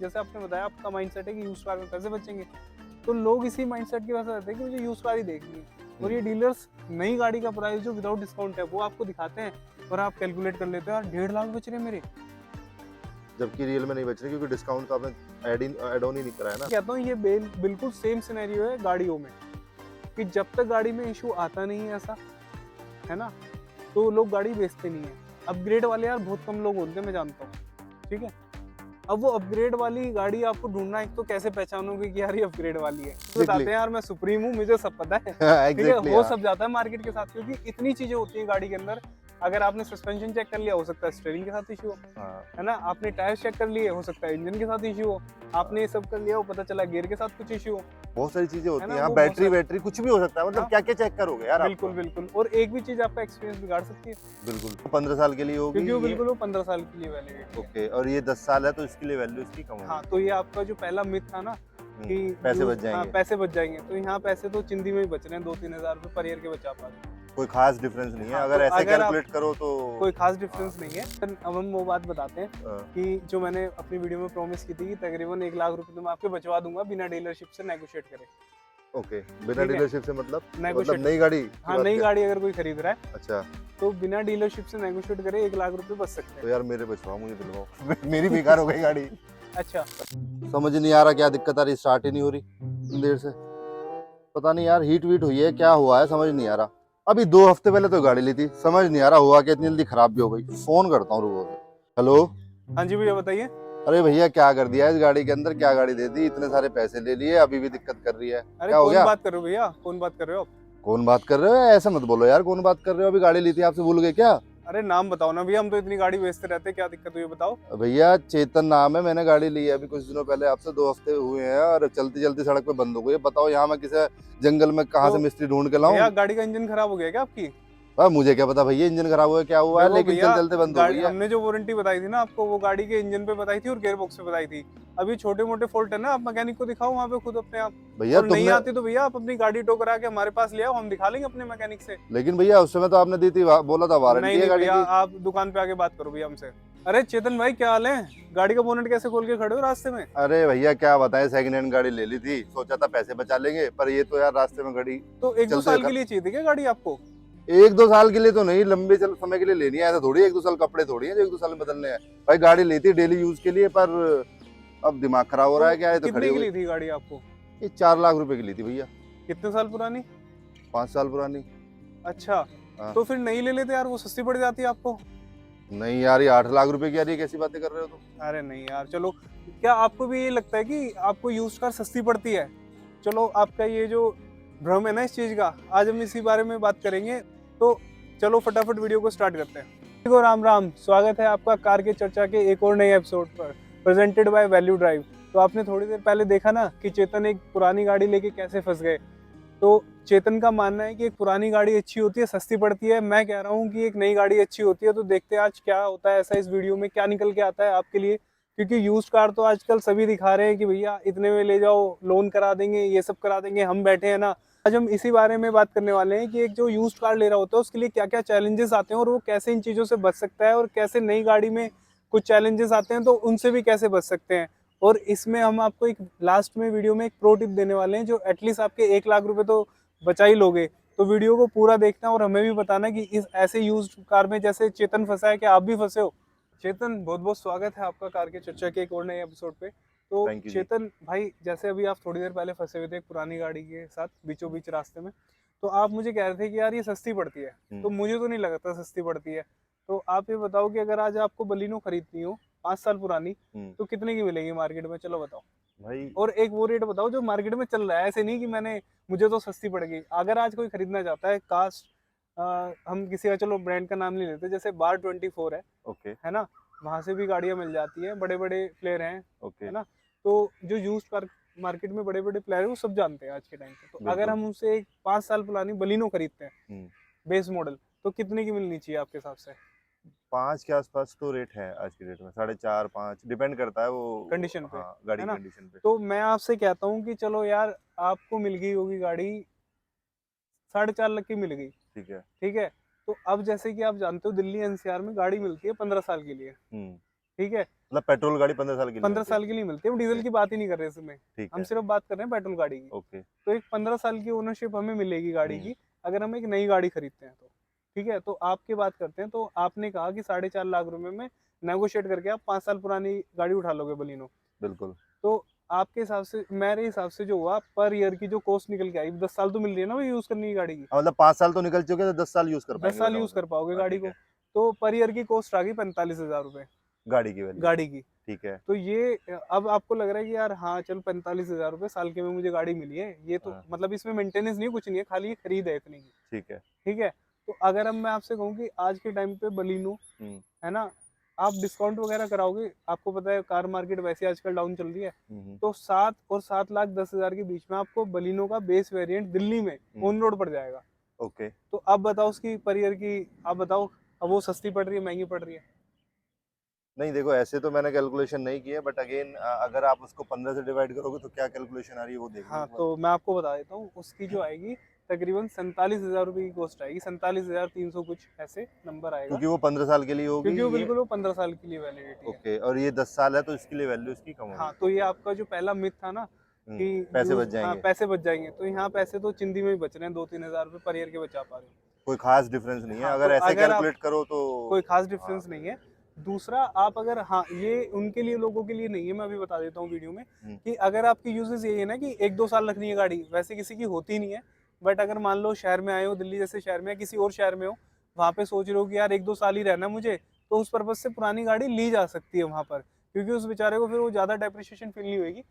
जैसे आपने बताया आपका माइंडसेट है कि यूज्ड कार में पैसे बचेंगे, तो लोग इसी माइंडसेट की वजह से रहते हैं कि मुझे यूज्ड कार ही देखनी है। और ये डीलर्स नई गाड़ी का प्राइस जो विदाउट डिस्काउंट है वो आपको दिखाते हैं और आप कैलकुलेट कर लेते हो यार 1.5 लाख बच रहे हैं मेरे। जबकि रियल में नहीं बच रहे, क्योंकि डिस्काउंट तो आपने ऐड ऑन ही नहीं करा है ना। कहता हूँ ये बिल्कुल सेम सिनेरियो है गाड़ियों में, कि जब तक गाड़ी में इशू आता नहीं है ऐसा, है ना, तो लोग गाड़ी बेचते नहीं है। अपग्रेड वाले यार बहुत कम लोग होते हैं, मैं जानता हूँ, ठीक है। अब वो अपग्रेड वाली गाड़ी आपको ढूंढना, एक तो कैसे पहचानोगे कि यार ये अपग्रेड वाली है। तो बताते हैं यार मैं सुप्रीम हूँ, मुझे सब पता है, ठीक है, एग्जैक्टली हो हाँ। सब जाता है मार्केट के साथ, क्योंकि इतनी चीजें होती है गाड़ी के अंदर। अगर आपने सस्पेंशन चेक कर लिया, हो सकता है स्टीयरिंग के साथ इशू हो, हाँ, है ना, आपने टायर चेक कर लिए, हो सकता है इंजन के साथ इशू हो, आपने ये सब कर लिया, हो पता चला गियर के साथ कुछ इशू हो, बहुत सारी चीजें है होती ना, हैं। हाँ, वो बहुत बैटरी सारी। बैटरी कुछ भी हो सकता है, मतलब हाँ, क्या क्या चेक करोगे यार आप बिल्कुल तो। बिल्कुल। और एक भी चीज आपका एक्सपीरियंस बिगाड़ सकती है, बिल्कुल 15 साल के लिए होगी क्योंकि वो ये। बिल्कुल वो 15 साल के लिए वैलिडिटी है। ओके, और ये 10 साल है तो इसके लिए वैल्यू इसकी कम हाँ, होगी। तो ये आपका जो पहला मिथ था ना कि पैसे यूज, बच हाँ, जाएंगे। पैसे बच जाएंगे, तो यहाँ पैसे तो चिंदी में ही बच रहे हैं, 2-3 हजार रुपए पर ईयर के बचा पा रहे हैं। कोई खास डिफरेंस नहीं है, हाँ, तो अगर ऐसे अगर आप, कैलकुलेट करो तो। कोई खास डिफरेंस नहीं है। अब हम वो बात बताते हैं हाँ, कि जो मैंने अपनी वीडियो में प्रॉमिस की थी कि तकरीबन 1 लाख रुपए तो मैं आपके बचवा दूंगा बिना डीलरशिप से नेगोशिएट करे। ओके, बिना ठीक है, डीलरशिप से मतलब नेगोशिएट, नई गाड़ी की हाँ, बात नई कर। गाड़ी अगर कोई खरीद रहा है अच्छा, तो बिना डीलरशिप से नेगोशिएट करे 1 लाख रुपए बच सकते तो यार मेरे बचवाओ, मुझे दिलवाओ। मेरी बेकार हो गई गाड़ी। हैं। अच्छा, समझ नहीं आ रहा क्या दिक्कत आ रही, स्टार्ट ही नहीं हो रही देर से। पता नहीं यार, हीट वीट हुई है, क्या हुआ है समझ नहीं आ रहा। अभी 2 हफ्ते पहले तो गाड़ी ली थी, समझ नहीं आ रहा हुआ कि इतनी जल्दी खराब भी हो गई। फोन करता हूँ रुको। हेलो। हाँ जी भैया बताइए। अरे भैया, क्या कर दिया इस गाड़ी के अंदर, क्या गाड़ी दे दी, इतने सारे पैसे ले लिए, अभी भी दिक्कत कर रही है, अरे क्या हो कौन गया। बात कर रहे हो भैया, कौन बात कर रहे हो आप? कौन बात कर रहे हो, ऐसा मत बोलो यार, कौन बात कर रहे हो, अभी गाड़ी ली थी आपसे, भूल गए क्या। अरे नाम बताओ ना भैया, हम तो इतनी गाड़ी बेचते रहते हैं, क्या दिक्कत हुई है बताओ। भैया चेतन नाम है, मैंने गाड़ी ली है अभी कुछ दिनों पहले आपसे, 2 हफ्ते हुए हैं, और चलती चलती सड़क पे बंद हो गई है। बताओ यहाँ मैं किसी जंगल में कहाँ तो से मिस्त्री ढूंढ के लाऊं। भैया गाड़ी का इंजन खराब हो गया क्या आपकी? मुझे क्या पता भैया, इंजन खराब हुआ है क्या हुआ है, देखो लेकिन भैया, चल चलते बंद हो गाड़ी गई है। हमने जो वारंटी बताई थी ना आपको, वो गाड़ी के इंजन पे बताई थी और गियर बॉक्स पे बताई थी। अभी छोटे मोटे फॉल्ट है ना, आप मैकेनिक को दिखाओ वहाँ पे खुद अपने आप। भैया और नहीं तुमने, आती तो भैया आप अपनी गाड़ी टो करा के हमारे पास ले आओ, हम दिखा लेंगे अपने मैकेनिक से। लेकिन भैया उस समय तो आपने दी थी, बोला था नहीं वारंटी है नहीं गाड़ी भैया, की। आप दुकान पे आके बात करो भैया हमसे। अरे चेतन भाई क्या हाल है? गाड़ी का बोनेट कैसे खोल के खड़े हो रास्ते में? अरे भैया क्या बताएं, सेकंड हैंड गाड़ी ले ली थी, सोचा था पैसे बचा लेंगे, पर ये तो यार रास्ते में गाड़ी तो 1-2 चलते साल के लिए चाहिए थी क्या गाड़ी आपको? 1-2 साल के लिए तो नहीं, लंबे समय के लिए लेनी है, ऐसा थोड़ी 1-2 साल कपड़े थोड़ी है जो 1-2 साल में बदलने हैं। भाई गाड़ी ली थी डेली यूज के लिए, पर अब दिमाग खराब हो रहा तो है, क्या है तो खड़ी कितने हो की गई। ली थी गाड़ी आपको? ये 4 लाख रुपए की ली थी भैया। कितने साल पुरानी? 5 साल पुरानी। अच्छा, हाँ। तो फिर नहीं ले लेते यार, वो सस्ती पड़ जाती है आपको। नहीं यार, ये 8 लाख रुपए की आ रही है, कैसी बातें कर रहे हो तुम। अरे नहीं यार, चलो, क्या आपको भी ये लगता है कि आपको यूज्ड कार सस्ती पड़ती है? चलो, आपका ये जो भ्रम है ना इस चीज का, आज हम इसी बारे में बात करेंगे। तो चलो फटाफट वीडियो को स्टार्ट करते हैं। देखो, राम राम, स्वागत है आपका कार के चर्चा के एक और नए एपिसोड पर, प्रेजेंटेड बाय वैल्यू ड्राइव। तो आपने थोड़ी देर पहले देखा ना कि चेतन एक पुरानी गाड़ी लेके कैसे फंस गए। तो चेतन का मानना है कि एक पुरानी गाड़ी अच्छी होती है, सस्ती पड़ती है। मैं कह रहा हूँ कि एक नई गाड़ी अच्छी होती है। तो देखते हैं आज क्या होता है, ऐसा इस वीडियो में क्या निकल के आता है आपके लिए। क्योंकि यूज्ड कार तो आजकल सभी दिखा रहे हैं कि भैया इतने में ले जाओ, लोन करा देंगे, ये सब करा देंगे, हम बैठे हैं ना। आज हम इसी बारे में बात करने वाले हैं कि एक जो यूज्ड कार ले रहा होता है उसके लिए क्या क्या चैलेंजेस आते हैं और वो कैसे इन चीज़ों से बच सकता है, और कैसे नई गाड़ी में कुछ चैलेंजेस आते हैं तो उनसे भी कैसे बच सकते हैं। और इसमें हम आपको एक लास्ट में वीडियो में एक प्रो टिप देने वाले हैं जो एटलीस्ट आपके 1 लाख रुपए तो बचा ही लोगे। तो वीडियो को पूरा देखना और हमें भी बताना कि इस ऐसे यूज्ड कार में जैसे चेतन फंसा है कि आप भी फंसे हो। चेतन, बहुत बहुत स्वागत है आपका कार के चर्चा के एक और नए एपिसोड पे। तो थैंक यू जी। चेतन भाई, जैसे अभी आप थोड़ी देर पहले फंसे हुए थे एक पुरानी गाड़ी के साथ बीचों बीच रास्ते में, तो आप मुझे कह रहे थे कि यार ये सस्ती पड़ती है। तो मुझे तो नहीं लगता सस्ती पड़ती है। तो आप ये बताओ कि अगर आज आपको बलिनो खरीदनी हो 5 साल पुरानी, तो कितने की मिलेगी मार्केट में, चलो बताओ। भाई और एक वो रेट बताओ जो मार्केट में चल रहा है, ऐसे नहीं कि मैंने, मुझे तो सस्ती पड़ गई। अगर आज कोई खरीदना चाहता है कास्ट, हम किसी का चलो ब्रांड का नाम नहीं लेते, जैसे बार 24 ओके है ना, वहां से भी गाड़ियां मिल जाती हैं, बड़े बड़े प्लेयर हैं, ओके। है ना। तो जो यूज्ड कार मार्केट में बड़े बड़े प्लेयर हैं वो सब जानते हैं आज के टाइम पे। तो अगर बिल्कुल। हम उनसे एक 5 साल पुरानी बलिनो खरीदते हैं हम्म। बेस मॉडल, तो कितने की मिलनी चाहिए आपके हिसाब से? 5 के आसपास तो रेट है आज की डेट में, 4.5-5 डिपेंड करता है वो। कंडीशन पे, हाँ, गाड़ी है ना। कंडीशन पे। तो मैं आपसे कहता हूँ कि चलो यार, आपको मिल गई होगी गाड़ी 4.5 लाख की मिल गई, ठीक है। ठीक है। तो अब जैसे कि आप जानते हो दिल्ली एनसीआर में गाड़ी मिलती है 15 साल के लिए, हम्म। ठीक है, मतलब पेट्रोल गाड़ी 15 साल के लिए 15 मिलती है। साल के लिए मिलती है, हम डीजल की बात ही नहीं कर रहे इसमें, ठीक हम है। सिर्फ बात कर रहे हैं पेट्रोल गाड़ी की। ओके। तो एक 15 साल की ओनरशिप हमें मिलेगी गाड़ी की, अगर हम एक नई गाड़ी खरीदते हैं तो। ठीक है, तो आपकी बात करते हैं, तो आपने कहा कि 4.5 लाख रुपए में नेगोशिएट करके आप 5 साल पुरानी गाड़ी उठा लोगे बलिनो। बिल्कुल। तो आपके हिसाब से, मेरे हिसाब से जो हुआ पर ईयर की जो कॉस्ट निकल के आई, 10 साल तो मिल रही है ना वो यूज करने की गाड़ी की, मतलब 5 साल तो निकल चुके हैं, तो 10 साल यूज कर 10 पाएंगे साल बताओ यूज कर पाओगे सर। गाड़ी ठीक को। है। तो पर ईयर की कॉस्ट आ गई 45,000 रुपए गाड़ी की वैल्यू। गाड़ी की। ठीक है। तो ये अब आपको लग रहा है कि यार हाँ चल 45,000 रुपए साल के में मुझे गाड़ी मिली है, ये तो हाँ। मतलब इसमें मेंटेनेंस नहीं, कुछ नहीं है, खाली ये खरीद है इतनी की। ठीक है। ठीक है, तो अगर अब मैं आपसे कहूँ कि आज के टाइम पे बलिनो, हम्म। है ना, आप डिस्काउंट वगैरह कराओगे, आपको पता है कार मार्केट वैसे आजकल डाउन चल रही है, तो 7 और 7 लाख 10 हजार के बीच में आपको बलिनो का बेस वेरिएंट दिल्ली में ऑन रोड पड़ जाएगा। ओके। तो अब बताओ उसकी पर ईयर की, आप बताओ अब वो सस्ती पड़ रही है महंगी पड़ रही है? नहीं देखो, ऐसे तो मैंने कैलकुलेशन नहीं किया, बट अगेन अगर आप उसको 15 से डिवाइड करोगे तो क्या कैलकुलेशन आ रही है वो देखना हाँ, एक बार। तो मैं आपको बता देता हूँ, उसकी जो आएगी तकरीबन 47,000 रुपये की कॉस्ट आएगी, 47,300 कुछ ऐसे नंबर आएगा, क्योंकि वो 15 साल के लिए होगी क्योंकि वो ये। बिल्कुल वो 15 साल के लिए वैलिडिटी है। ओके, और ये 10 साल है तो इसके लिए वैल्यू इसकी कम हाँ, होगी। तो ये ओके। आपका जो पहला मिथ था ना कि पैसे बच यूज, हाँ जाएंगे। पैसे बच जाएंगे, तो यहाँ पैसे तो चिंदी में ही बच रहे हैं, 2-3 हजार रुपये पर ईयर के बचा पा रहे हो। कोई खास डिफरेंस नहीं है हाँ, तो अगर ऐसे अगर आप, कैलकुलेट करो तो। कोई खास हाँ। डिफरेंस नहीं है। दूसरा, आप अगर, हाँ ये उनके लिए, लोगों के लिए नहीं है, मैं अभी बता देता हूँ वीडियो में, कि अगर आपकी यूजेस यही है ना कि 1-2 साल रखनी है गाड़ी, वैसे किसी की होती नहीं है, बट अगर मान लो शहर में आए हो, दिल्ली जैसे शहर में या किसी और शहर में हो, वहाँ पे सोच रहे हो कि यार 1-2 साल ही रहना मुझे, तो उस पर्पज से पुरानी गाड़ी ली जा सकती है वहाँ पर, क्योंकि उस बेचारे को फिर वो ज़्यादा डेप्रिसिएशन फील नहीं होगी,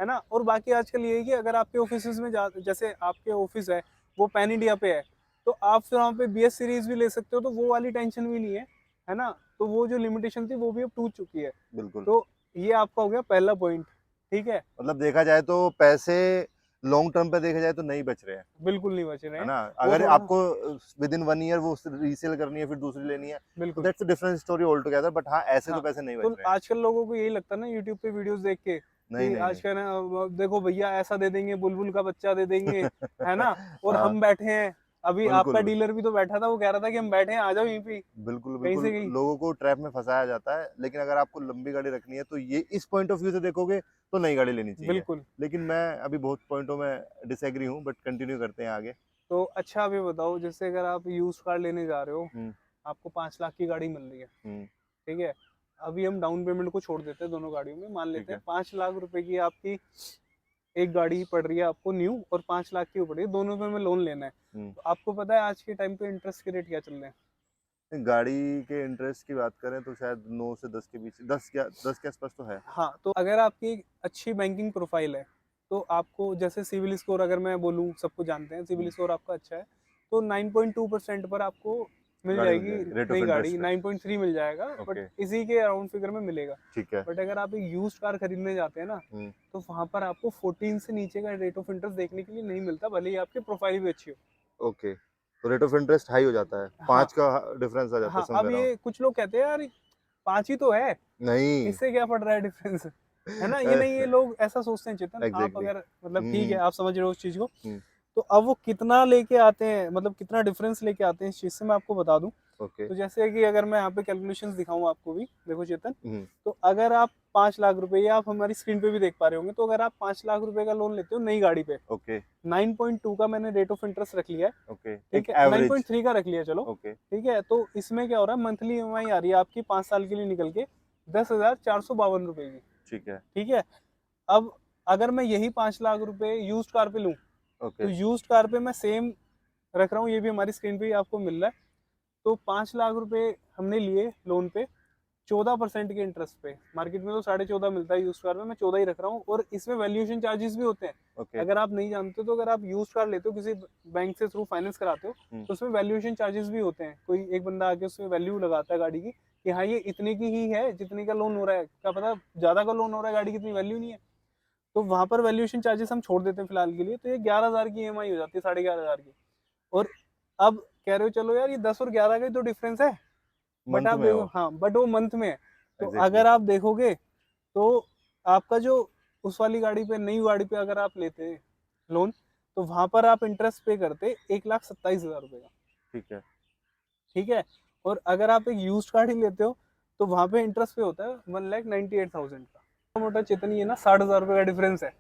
है ना। और बाकी आजकल ये है कि अगर आपके ऑफिस में जैसे आपके ऑफिस है वो पैन इंडिया पे है, तो आप फिर वहाँ पे BS सीरीज भी ले सकते हो, तो वो वाली टेंशन भी नहीं है ना। तो वो जो लिमिटेशन थी वो भी अब टूट चुकी है। बिल्कुल। तो ये आपका हो गया पहला पॉइंट। ठीक है, मतलब देखा जाए तो पैसे लॉन्ग टर्म पे देखा जाए तो नहीं बच रहे हैं, बिल्कुल नहीं बच रहे है हैं। ना। वो अगर थोड़ा, आपको विद इन 1 ईयर वो रीसेल करनी है फिर दूसरी लेनी है तो बिल्कुल, that's a different story all together, but हाँ ऐसे तो हाँ। पैसे नहीं बच तो रहे हैं। आजकल लोगों को यही लगता है ना यूट्यूब पे वीडियोस देख के, नहीं कि नहीं आज नहीं। का ना देखो भैया ऐसा दे देंगे, बुलबुल का बच्चा दे देंगे, है ना, और हाँ। हम बैठे हैं। अभी आपका बिल्कुल डीलर भी तो बैठा था, वो कह रहा था कि हम बैठे हैं, आ जाओ यहीं पे, बिल्कुल कहीं बिल्कुल। से कहीं। लोगों को ट्रैप में फंसाया जाता है, लेकिन अगर आपको लंबी गाड़ी रखनी है तो ये इस पॉइंट ऑफ व्यू से देखोगे तो नई गाड़ी लेनी चाहिए। बिल्कुल। लेकिन मैं अभी बहुत पॉइंटों में डिसएग्री हूँ, बट कंटिन्यू करते हैं आगे। तो अच्छा अभी बताओ, जैसे अगर आप यूज कार लेने जा रहे हो, हम्म। आपको 5 लाख की गाड़ी मिल रही है, हम्म। ठीक है, अभी हम डाउन पेमेंट को छोड़ देते हैं दोनों गाड़ियों में, मान ठीक लेते हैं है। 5 लाख रुपए की आपकी एक गाड़ी पड़ रही है आपको न्यू, और 5 लाख की वो पड़ रही है, दोनों पे हमें लोन लेना है। हम्म। तो आपको पता है आज के टाइम पे इंटरेस्ट के रेट क्या चल रहे हैं? गाड़ी के इंटरेस्ट की बात करें तो शायद 9 से 10 के बीच, 10 के आसपास तो है। हाँ, तो अगर आपकी एक अच्छी बैंकिंग प्रोफाइल है, तो आपको जैसे सिविल स्कोर, अगर मैं बोलूँ, सबको जानते हैं सिविल स्कोर आपका अच्छा है, तो 9.2% पर आपको मिल गाड़ी मिल जाएगी जाएगी रेट ऑफ नई गाड़ी, इंटरेस्ट पे। 9.3 मिल जाएगा, बट ओके। इसी के अराउंड फिगर में मिलेगा। ठीक है। बट अगर आप एक यूज्ड कार खरीदने जाते हैं ना, हम्म। तो वहाँ पर आपको 14 से नीचे का रेट ऑफ इंटरेस्ट देखने के लिए नहीं मिलता, भले ही आपकी प्रोफाइल भी अच्छी हो। ओके, तो रेट ऑफ इंटरेस्ट हाई हो जाता है, हाँ, 5 का डिफरेंस आ जाता है हाँ, अब समवेयर अराउंड। ये कुछ लोग कहते हैं यार 5 ही तो है, नहीं। इससे क्या पड़ रहा है डिफरेंस, है ना। ये नहीं, ये लोग ऐसा सोचते हैं चेतन, आप एग्जैक्टली। अगर मतलब ठीक है हम्म। आप समझ रहे हो उस चीज को, हम्म। तो अब वो कितना लेके आते हैं, मतलब कितना डिफरेंस लेके आते हैं इस चीज से मैं आपको बता दूं। ओके। तो जैसे कि अगर मैं यहाँ पे कैलकुलेशंस दिखाऊं आपको भी, देखो चेतन, हम्म। तो अगर आप 5 लाख रुपए, या आप हमारी स्क्रीन पे भी देख पा रहे होंगे, तो अगर आप 5 लाख रुपए का लोन लेते हो नई गाड़ी पे, ओके। 9.2 का मैंने रेट ऑफ इंटरेस्ट रख लिया है, ओके, ठीक एक है, एवरेज। 9.3 का रख लिया चलो, ओके। ठीक है, तो इसमें क्या हो रहा है, मंथली EMI आ रही है आपकी 5 साल के लिए निकल के 10,452 रुपए की। ठीक है। ठीक है, अब अगर मैं यही 5 लाख रुपए यूज्ड कार पे लूँ, तो ओके। यूज्ड कार पे मैं सेम रख रहा हूँ, ये भी हमारी स्क्रीन पे ही आपको मिल रहा है, तो 5 लाख रुपए हमने लिए लोन पे 14% के इंटरेस्ट पे, मार्केट में तो 14.5 मिलता है यूज्ड कार में, मैं 14 ही रख रहा हूँ, और इसमें वैल्यूएशन चार्जेस भी होते हैं। ओके। अगर आप नहीं जानते तो, अगर आप यूज्ड कार लेते हो किसी बैंक से थ्रू फाइनेंस कराते हो, तो उसमें वैल्यूएशन चार्जेस भी होते हैं, कोई एक बंदा आके उसमें वैल्यू लगाता है गाड़ी की, कि हाँ ये इतने की ही है जितने का लोन हो रहा है, क्या पता ज्यादा का लोन हो रहा है, गाड़ी की इतनी वैल्यू नहीं है, तो वहां पर वैल्यूएशन चार्जेस हम छोड़ देते हैं फिलहाल के लिए, तो ये 11,000 की EMI हो जाती है, 11,500 की। और अब कह रहे हो चलो यार ये 10 और 11 का ही तो डिफरेंस है, बट मंथ आप में देखो, हो। हाँ बट वो मंथ में है। तो एग्जैक्टली। अगर आप देखोगे, तो आपका जो उस वाली गाड़ी पे, नई गाड़ी पे अगर आप लेते लोन, तो वहां पर आप इंटरेस्ट पे करते 1,27,000 रुपए का। ठीक है। ठीक है, और अगर आप एक यूज्ड गाड़ी लेते हो, तो वहाँ पे इंटरेस्ट पे होता है 1,98,000 का। मोटा चेतन ये ना 60,000 रुपए का डिफरेंस है।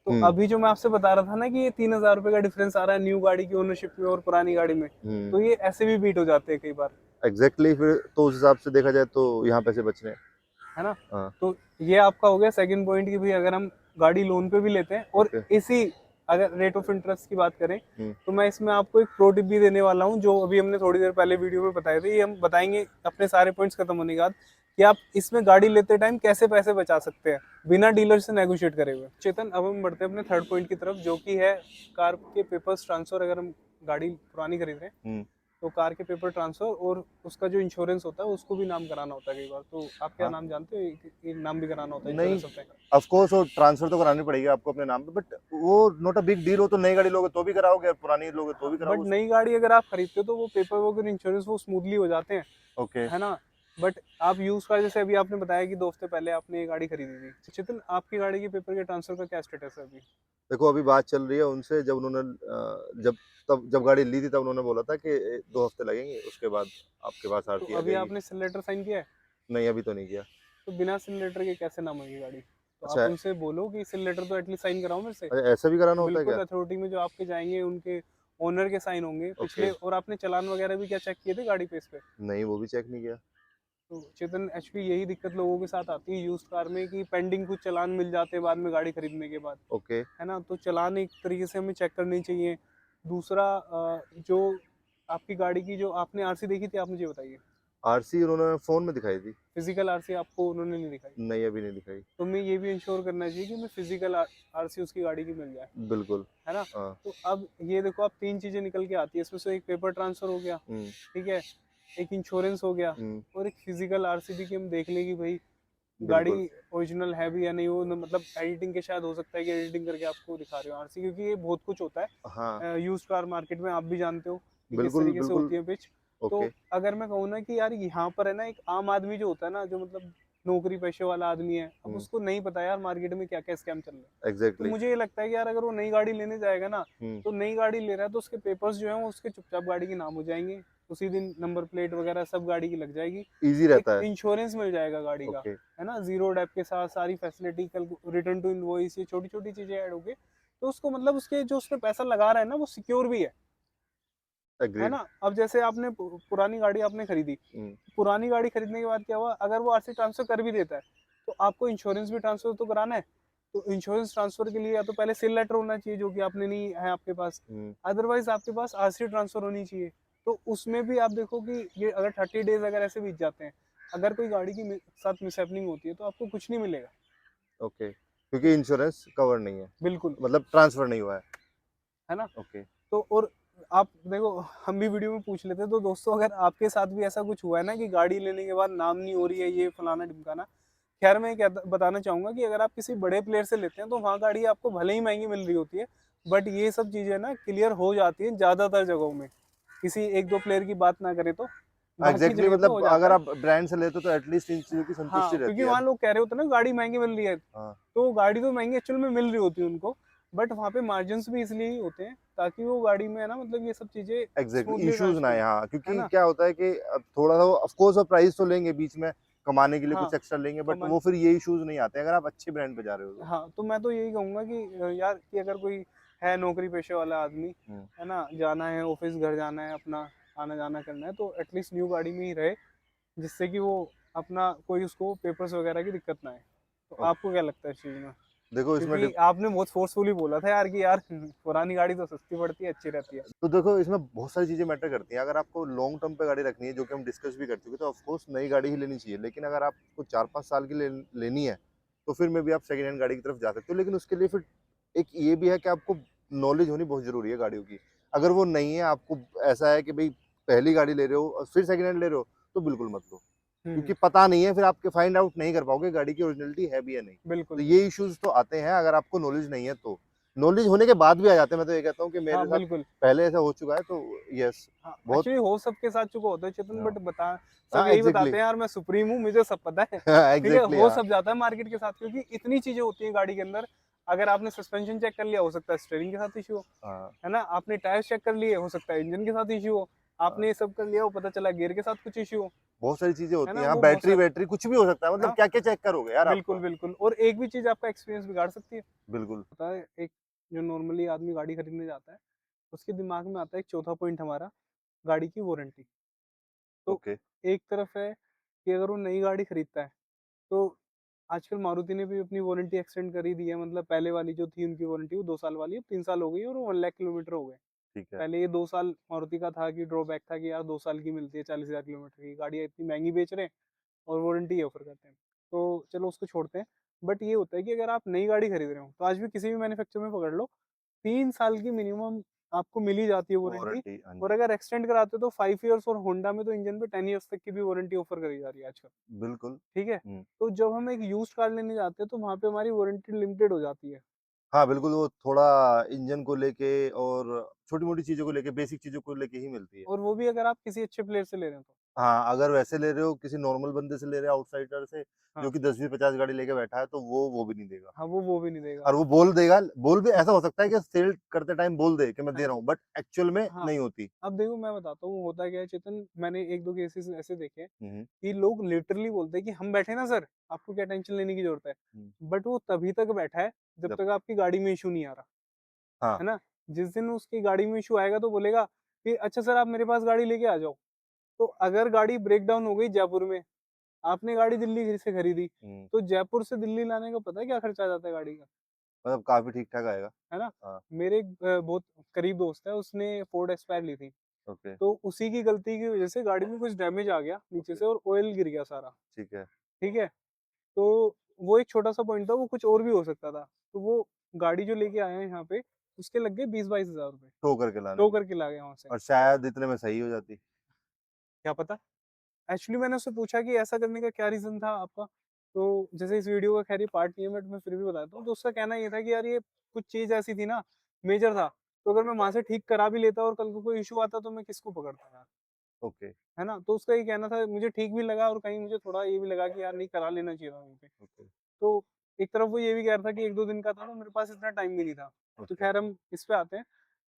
तो अभी जो मैं आपसे बता रहा था ना कि ये 3,000 रुपए का डिफरेंस आ रहा है न्यू गाड़ी की ओनरशिप में और पुरानी गाड़ी में, तो ये ऐसे भी बीट हो जाते हैं कई बार। एग्जैक्टली फिर तो उस हिसाब से देखा जाए तो यहाँ पैसे बच रहे हैं, है ना। हाँ। तो ये आपका हो गया सेकंड पॉइंट कि भाई अगर हम गाड़ी लोन पे भी लेते हैं और इसी अगर रेट ऑफ इंटरेस्ट की बात करें तो मैं इसमें आपको एक प्रो टिप भी देने वाला हूँ जो अभी हमने थोड़ी देर पहले वीडियो में बताए थे। ये हम बताएंगे अपने सारे पॉइंट्स खत्म होने के बाद कि आप इसमें गाड़ी लेते टाइम कैसे पैसे बचा सकते हैं बिना डीलर से नेगोशिएट करे हुए। चेतन, अब हम बढ़ते हैं अपने थर्ड पॉइंट की तरफ जो कि है कार के पेपर्स ट्रांसफर। अगर हम गाड़ी पुरानी खरीद रहे हैं तो कार के पेपर ट्रांसफर और उसका जो इंश्योरेंस होता है उसको भी नाम कराना होता है कई बार। तो आप क्या नाम जानते हो, एक नाम भी कराना होता है इंश्योरेंस पे? ऑफ कोर्स वो ट्रांसफर तो करानी पड़ेगी आपको अपने नाम पे, बट वो नॉट अ बिग डील। हो तो नई गाड़ी लोगे तो भी कराओगे और पुरानी लोगे तो भी कराओगे। बट नई गाड़ी अगर आप खरीदते हो तो वो पेपर वर्क और इंश्योरेंस वो स्मूथली हो जाते हैं, ओके, है ना। बट आप यूज कार, जैसे अभी आपने बताया कि 2 हफ्ते पहले आपने ये गाड़ी खरीदी थी, चेतन आपकी गाड़ी के पेपर के ट्रांसफर का क्या स्टेटस है अभी? देखो अभी बात चल रही है उनसे, जब उन्होंने जब गाड़ी ली थी तब उन्होंने बोला था कि 2 हफ्ते लगेंगे, उसके बाद आपके पास तो आरटी आ अभी जाएगी। आपने सेल लेटर साइन किया है? नहीं अभी तो नहीं किया। तो बिना सेल लेटर के कैसे नाम होगी गाड़ी? तो आप अच्छा, उनसे बोलो कि सेल लेटर तो एटलीस्ट साइन कराओ मेरे से। अच्छा ऐसा भी कराना होता है बिल्कुल, क्या? अथॉरिटी में जो आपके जाएंगे उनके ओनर के साइन होंगे पिछले। ओके, और आपने चालान वगैरह भी क्या चेक किए थे गाड़ी पे इस पे? नहीं वो भी चेक नहीं किया। तो चेतन एक्चुअली यही दिक्कत लोगों के साथ आती है यूज्ड कार में कि पेंडिंग कुछ चालान मिल जाते हैं बाद में गाड़ी खरीदने के बाद, ओके, है ना। तो चालान एक तरीके से हमें चेक करनी चाहिए। दूसरा जो आपकी गाड़ी की जो आपने आरसी देखी थी, आप मुझे बताइए। आरसी उन्होंने फोन में दिखाई थी। फिजिकल आरसी आपको उन्होंने नहीं दिखाई? नहीं अभी नहीं दिखाई। तो मैं ये भी इंश्योर करना चाहिए कि मैं फिजिकल आरसी उसकी गाड़ी की मिल जाए, बिल्कुल, है ना। हाँ। तो अब ये देखो, आप 3 चीजें निकल के आती है इसमें से। एक पेपर ट्रांसफर हो गया, ठीक है, एक इंश्योरेंस हो गया, और एक फिजिकल आरसीबी की हम देख लें कि भाई गाड़ी बिल्कुल, ओरिजिनल है भी या नहीं। वो मतलब एडिटिंग के शायद हो सकता है कि एडिटिंग करके आपको दिखा रहे हो आरसी, क्योंकि ये बहुत कुछ होता हाँ, है यूज्ड कार मार्केट में, आप भी जानते हो कि किस बिल्कुल, तरीके से बिल्कुल, होती है पिच। तो ओके, अगर मैं कहूँ ना कि यार यहाँ पर है ना, एक आम आदमी जो होता है ना, जो मतलब नौकरी पेशे वाला आदमी है, अब उसको नहीं पता यार मार्केट में क्या क्या स्कैम चल रहे हैं। तो एग्जैक्टली, मुझे ये लगता है कि यार अगर वो नई गाड़ी लेने जाएगा ना, तो नई गाड़ी ले रहा है तो उसके पेपर्स जो है वो उसके चुपचाप गाड़ी के नाम हो जाएंगे, उसी दिन नंबर प्लेट वगैरह सब गाड़ी की लग जाएगी, इजी एक रहता है, इंश्योरेंस मिल जाएगा गाड़ी का, ओके, है ना, जीरो डेप के साथ सारी फैसिलिटी, कल रिटर्न टू इनवॉइस, ये छोटी छोटी चीजें ऐड हो गई तो उसको मतलब उसके जो उसने पैसा लगा रहा है ना वो सिक्योर भी है एग्रीड, ना। अब जैसे आपने पुरानी गाड़ी आपने खरीदी, पुरानी गाड़ी खरीदने के बाद क्या हुआ, अगर वो आरसी ट्रांसफर कर भी देता है तो आपको इंश्योरेंस भी ट्रांसफर तो कराना है। तो इंश्योरेंस ट्रांसफर के लिए या तो पहले सेल लेटर होना चाहिए जो कि आपने नहीं है आपके पास, अदरवाइज आपके पास आरसी ट्रांसफर होनी चाहिए। तो उसमें भी आप देखो कि ये अगर 30 डेज अगर ऐसे बीत जाते हैं, अगर कोई गाड़ी की साथ मिसहैपनिंग होती है तो आपको कुछ नहीं मिलेगा। ओके, क्योंकि इंश्योरेंस कवर नहीं है, बिल्कुल, मतलब ट्रांसफर नहीं हुआ है ना। ओके, तो और आप देखो, हम भी वीडियो में पूछ लेते हैं, तो दोस्तों अगर आपके साथ भी ऐसा कुछ हुआ है ना कि गाड़ी लेने के बाद नाम नहीं हो रही है, ये फलाना ढिमकाना, खैर मैं क्या बताना चाहूंगा कि अगर आप किसी बड़े प्लेयर से लेते हैं तो वहाँ गाड़ी आपको भले ही महंगी मिल रही होती है, बट ये सब चीजें ना क्लियर हो जाती है ज्यादातर जगहों में, किसी 1-2 प्लेयर की बात ना करें तो बाकी एग्जैक्टली, जगह पे हो मतलब जाता अगर है। आप ब्रांड से लेते हो तो एटलीस्ट इन चीजों की संतुष्टि हाँ, रहती क्योंकि है। वहाँ लोग कह रहे होते हैं ना गाड़ी महंगी मिल रही है, हाँ, तो गाड़ी तो महंगी एक्चुअल में मिल रही होती है उनको, बट वहाँ पे मार्जिन भी इसलिए ही होते हैं ताकि वो गाड़ी में है ना, मतलब ये सब चीजें एग्जैक्टली, स्मूथली इश्यूज ना ट्रांसफर है, हो, हाँ, है क्योंकि ना। क्या होता है कि अब थोड़ा सा ऑफ कोर्स वो प्राइस तो लेंगे बीच में कमाने के लिए, हाँ, कुछ एक्स्ट्रा लेंगे, बट कमान वो फिर ये इश्यूज नहीं आते अगर आप अच्छे ब्रांड पे जा रहे हो तो। हाँ, तो मैं तो यही कहूंगा कि यार कि अगर कोई है नौकरी पेशे वाला आदमी, है ना, जाना है ऑफिस, घर जाना है, अपना आना जाना करना है, तो एटलीस्ट न्यू गाड़ी में ही रहे, जिससे कि वो अपना कोई उसको पेपर्स वगैरह की दिक्कत ना आए। तो ओके, आपको क्या लगता है इस चीज़ में? देखो इसमें क्योंकि आपने बहुत फोर्सफुली बोला था यार कि यार पुरानी गाड़ी तो सस्ती पड़ती है, अच्छी रहती है। तो देखो इसमें बहुत सारी चीजें मैटर करती हैं। अगर आपको लॉन्ग टर्म पे गाड़ी रखनी है, जो कि हम डिस्कस भी कर चुके, तो ऑफ कोर्स नई गाड़ी ही लेनी चाहिए। लेकिन अगर आपको 4-5 साल की लेनी है तो फिर में भी आप सेकंड हैंड गाड़ी की तरफ जा सकते हो। लेकिन उसके लिए फिर एक ये भी है कि आपको नॉलेज होनी बहुत जरूरी है गाड़ियों की। अगर वो नहीं है, आपको ऐसा है कि भाई पहली गाड़ी ले रहे हो और फिर सेकंड हैंड ले रहे हो, तो बिल्कुल मत लो, क्योंकि पता नहीं है, फिर आपके फाइंड आउट नहीं कर पाओगे गाड़ी की ओरिजिनलिटी है भी या नहीं। बिल्कुल तो ये बिल्कुल। इश्यूज तो आते हैं अगर आपको नॉलेज नहीं है तो। नॉलेज होने के बाद भी आ जाते हैं। मैं तो ये कहता हूँ कि मेरे हाँ साथ बिल्कुल। पहले ऐसा हो चुका है, तो यस, हाँ, बहुत, एक्चुअली हो सबके साथ चुका होता है चेतन, हाँ, बट बता सब हाँ, यही एग्जैक्टली, बताते हैं यार मैं सुप्रीम हूँ, मुझे सब पता है। ठीक है, एग्जैक्टली, हो हाँ, सब जाता है मार्केट के साथ, क्योंकि इतनी चीजें होती हैं गाड़ी के अंदर। अगर आपने सस्पेंशन चेक कर लिया, हो सकता है स्टीयरिंग के साथ इशू हो, हाँ, है ना। आपने टायर चेक कर लिए, हो सकता है इंजन के साथ इशू हो, आपने ये सब कर लिया, वो पता चला गियर के साथ कुछ इश्यू हो, बहुत सारी चीजें है होती ना, हैं, हाँ वो बहुत बैटरी सारे, वैटरी कुछ भी हो सकता है, मतलब हाँ क्या क्या चेक करोगे यार बिल्कुल आपको। बिल्कुल। और एक भी चीज आपका एक्सपीरियंस बिगाड़ सकती है। बिल्कुल। पता है, एक जो नॉर्मली आदमी गाड़ी खरीदने जाता है, उसके दिमाग में आता है एक चौथा पॉइंट हमारा, गाड़ी की वारंटी। तो ओके। एक तरफ है कि अगर वो नई गाड़ी खरीदता है, तो आजकल मारुति ने भी अपनी वारंटी एक्सटेंड कर ही दी है, मतलब पहले वाली जो थी उनकी वारंटी वो 2 साल वाली, अब 3 साल हो गई है और वो 1 लाख किलोमीटर हो गए। ठीक है। पहले ये 2 साल मारुति का था कि ड्रॉबैक था कि यार 2 साल की मिलती है 40,000 किलोमीटर की, गाड़ियाँ इतनी महँगी बेच रहे हैं और वारंटी ऑफर करते हैं। तो चलो उसको छोड़ते हैं। बट ये होता है कि अगर आप नई गाड़ी खरीद रहे हो, तो आज भी किसी भी मैन्युफैक्चरर में पकड़ लो, 3 साल की मिनिमम आपको मिल ही जाती है वारंटी। वारंटी, हाँ और जी। अगर एक्सटेंड कराते हो तो 5 इयर्स, और होंडा में तो इंजन पे 10 इयर्स तक की भी वारंटी ऑफर करी जा रही है आजकल। बिल्कुल। ठीक है? हम्म। तो जब हम एक यूज्ड कार लेने जाते हैं तो वहाँ पे हमारी वारंटी लिमिटेड हो जाती है। हाँ बिल्कुल, वो थोड़ा इंजन को लेके और छोटी मोटी चीजों को लेके, बेसिक चीजों को लेके ही मिलती है। और वो भी अगर आप किसी अच्छे प्लेयर से ले रहे हो तो। हाँ, अगर वैसे ले रहे हो, किसी नॉर्मल बंदे से ले रहे हो, आउटसाइडर से, हाँ, जो कि 10-20-50 गाड़ी लेके बैठा है, तो वो भी नहीं देगा। हाँ, वो भी नहीं देगा। और वो बोल देगा, बोल भी ऐसा हो सकता है कि सेल करते टाइम बोल दे कि मैं दे हाँ, रहा हूँ, बट एक्चुअल में हाँ। नहीं होती। अब देखो मैं बताता हूँ होता क्या है चेतन, मैंने 1-2 केसेस ऐसे देखे हैं हुँ, कि लोग लिटरली बोलते हैं कि हम बैठे हैं ना सर, आपको क्या टेंशन लेने की ज़रूरत है। हुँ। बट वो तभी तक बैठा है जब जब तक आपकी गाड़ी में इश्यू नहीं आ रहा, हाँ, है ना? जिस दिन उसकी गाड़ी में इश्यू आएगा तो बोलेगा कि अच्छा सर आप मेरे पास गाड़ी लेके आ जाओ। तो अगर गाड़ी ब्रेक डाउन हो गई जयपुर में, आपने गाड़ी दिल्ली से खरीदी, हुँ, तो जयपुर से दिल्ली लाने का पता है क्या खर्चा आ जाता है गाड़ी का? मतलब काफ़ी ठीक-ठाक आएगा। है ना? हाँ, मेरे एक बहुत करीब दोस्त है, उसने फोर्ड एस्पायर ली थी। ओके, तो उसी की गलती की वजह से गाड़ी में कुछ डैमेज आ गया नीचे ओके, से और ऑयल गिर गया सारा, ठीक है। ठीक है? तो वो एक छोटा-सा पॉइंट था, वो कुछ और भी हो सकता था। तो वो गाड़ी जो लेके आए हैं यहाँ पे, उसके लग गए 20-22 हज़ार रुपए, टो करके लाने टो में, करके ला गए वहाँ से। और शायद इतने में सही हो जाती। क्या पता? एक्चुअली मैंने उससे पूछा कि ऐसा करने का क्या रीज़न था आपका? तो जैसे इस वीडियो का खैर ये पार्ट नहीं है, बट मैं फिर भी बताता हूँ। तो उसका कहना ये था कि यार ये कुछ चीज़ ऐसी थी ना, मेजर था, तो अगर मैं वहाँ से ठीक करा भी लेता और कल को कोई इश्यू आता तो मैं किसको पकड़ता यार, ओके, है ना? तो उसका ये कहना था, मुझे ठीक भी लगा और कहीं मुझे थोड़ा ये भी लगा कि यार नहीं करा लेना चाहिए था वहीं पे। ओके, तो एक तरफ वो ये भी कह रहा था कि 1-2 दिन का था तो मेरे पास इतना टाइम भी नहीं था। तो ओके। खैर हम इस पे आते हैं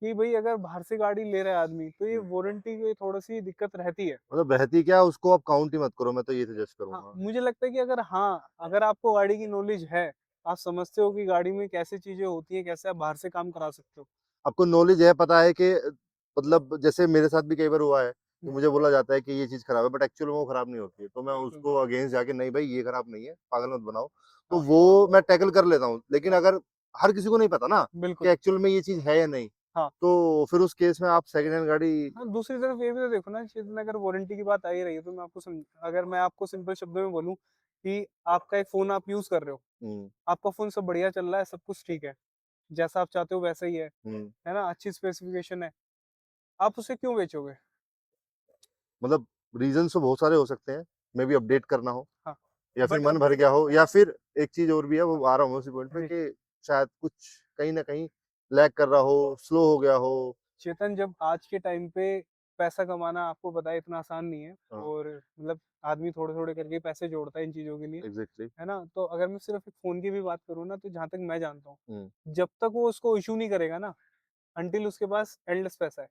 कि भई अगर बाहर से गाड़ी ले रहा है आदमी, तो ये हुँ, वारंटी की थोड़ी-सी दिक्कत रहती है। मतलब बहती क्या, उसको आप काउंट ही मत करो, मैं तो ये सजेस्ट हाँ, करूँगा। मुझे लगता है कि अगर हाँ, अगर आपको गाड़ी की नॉलेज है, आप समझते हो कि गाड़ी में कैसे चीज़ें होती हैं, कैसे आप बाहर से काम करा सकते हो। आपको नॉलेज है, पता है कि मतलब जैसे मेरे साथ भी कई बार हुआ है कि हुँ, मुझे बोला जाता है कि ये चीज़ खराब है, बट एक्चुअल में वो खराब नहीं होती है। तो मैं बिल्कुल। उसको अगेंस्ट जाके, नहीं भाई ये खराब नहीं है, पागल मत बनाओ। तो हाँ, वो मैं टैकल कर लेता हूँ। लेकिन अगर हर किसी को नहीं पता ना कि बिल्कुल। एक्चुअल में ये चीज़ है या नहीं, हाँ। तो फिर उस केस में आप सेकंड हैंड गाड़ी। हाँ, दूसरी तरफ ये भी तो देखो ना, चेतन, अगर वारंटी की बात आ ही रही है तो मैं आपको अगर मैं आपको सिंपल शब्दों में बोलूँ कि आपका एक फ़ोन आप यूज़ कर रहे हो, हुँ, आपका फ़ोन सब बढ़िया चल रहा है, सब कुछ ठीक है, जैसा आप चाहते हो वैसा ही हुँ। है ना? अच्छी स्पेसिफ़िकेशन है, आप उसे क्यों बेचोगे? मतलब रीज़न्स तो बहुत सारे हो सकते हैं। मे बी अपडेट करना हो, हाँ, या फिर बट मन अब भर गया हो, या फिर एक चीज़ और भी है, हाँ, वो आ रहा हूँ उसी पॉइंट पे जी। कि शायद कुछ कहीं न कहीं लैग कर रहा हो, स्लो हो गया हो। चेतन, जब आज के टाइम पे पैसा कमाना आपको पता है इतना आसान नहीं है, हाँ, और मतलब आदमी थोड़े-थोड़े करके पैसे जोड़ता है इन चीज़ों के लिए, एग्ज़ैक्टली। है ना? तो अगर मैं सिर्फ़ एक फ़ोन की भी बात करूँ ना, तो जहाँ तक मैं जानता हूँ, हुँ, जब तक वो उसको इश्यू नहीं करेगा ना, अंटिल उसके पास एंडलेस पैसा है।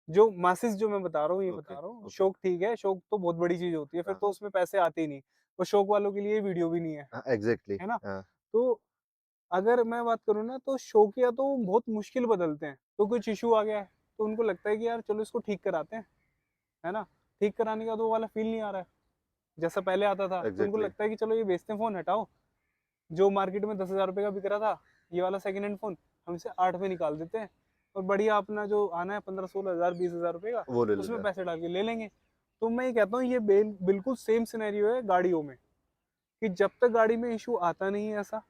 जो मासेस जो मैं बता रहा हूँ, ये ओके, बता रहा हूँ, ओके। शौक ठीक है, शौक तो बहुत बड़ी चीज़ होती है, फिर हाँ, तो उसमें पैसे आते ही नहीं। वो शौक वालों के लिए वीडियो भी नहीं हाँ, एग्ज़ैक्टली, है ना? हाँ, तो अगर मैं बात करूँ ना, तो शौकिया तो बहुत मुश्किल बदलते हैं। तो कुछ इश्यू आ गया है, तो उनको लगता है कि यार चलो इसको ठीक कराते हैं, है ना? ठीक कराने का तो वो वाला फ़ील नहीं आ रहा है, जैसा पहले आता था। तो उनको एग्ज़ैक्टली, लगता है कि चलो ये बेचते हैं फ़ोन, हटाओ। जो मार्केट में 10,000 रुपए का बिक रहा था, ये वाला सेकंड हैंड फ़ोन, हम इसे 8 में निकाल देते हैं और बढ़िया अपना जो आना है 15-16 हज़ार, 20,000 रुपए का, वो ले लेते उसमें हैं। पैसे डाल के ले लेंगे। तो मैं ये कहता हूँ, ये बिल्कुल सेम सिनेरियो है गाड़ियों में, कि जब तक गाड़ी में इश्यू आता नहीं है ऐसा,